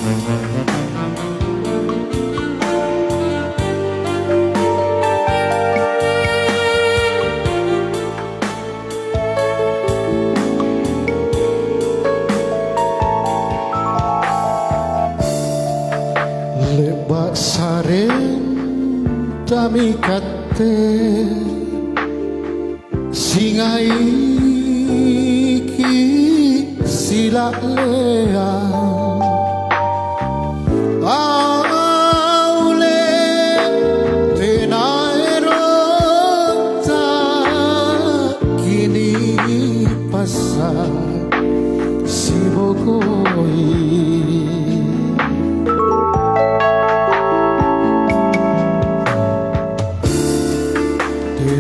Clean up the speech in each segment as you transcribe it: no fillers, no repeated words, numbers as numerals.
Lebak saren tamikate singai ki sila lea aule tenaerota kini pasar sibokoi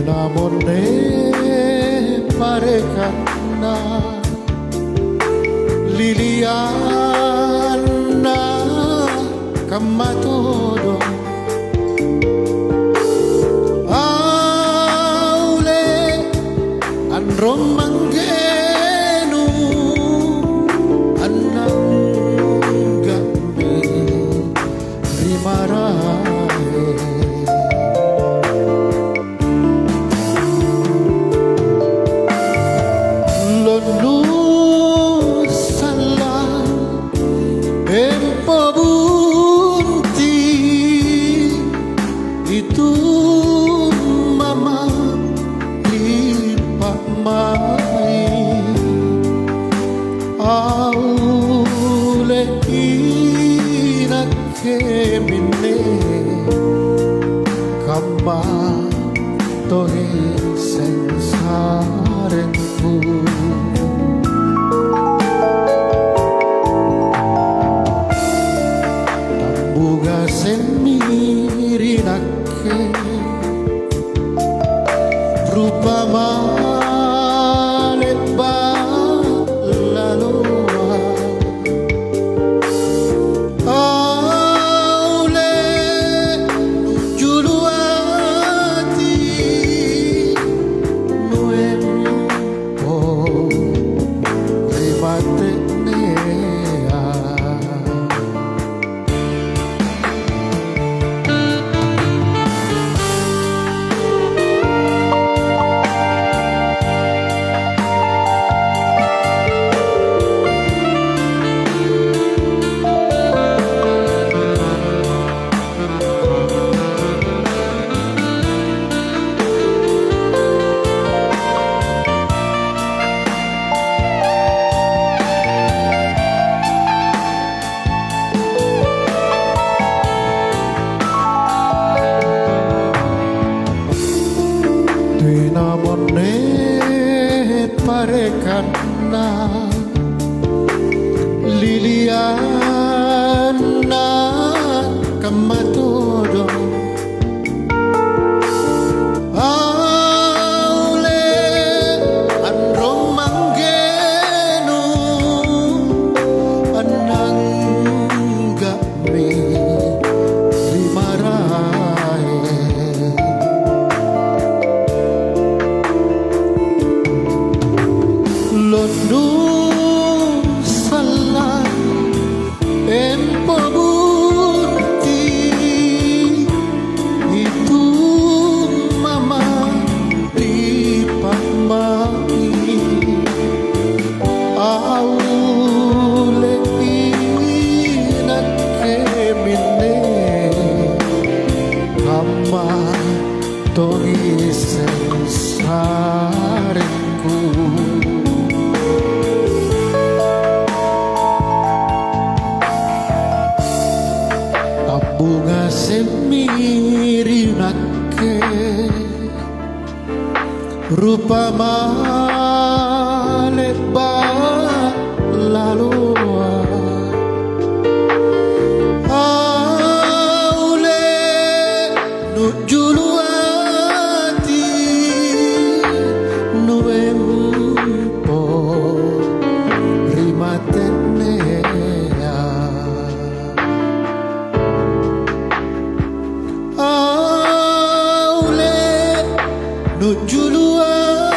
namone parekana Liliana kamatodo aule anromangenu ananggami rimarae itu mama lipat mai aule ina kemine kamba tohe sensarenku tambuga semirinake rupa maleba laloa aule juluati nuempo ribate namone parekana Liliana kamatodo aule anromangenu ananggami rimarae Londo salah empo bukti itu mama dipamai aule ina kemine kama tohi sensarenku bunga semirinake rupa maleba laloa aule nujuluati nuempo rimatenea aule nujuluati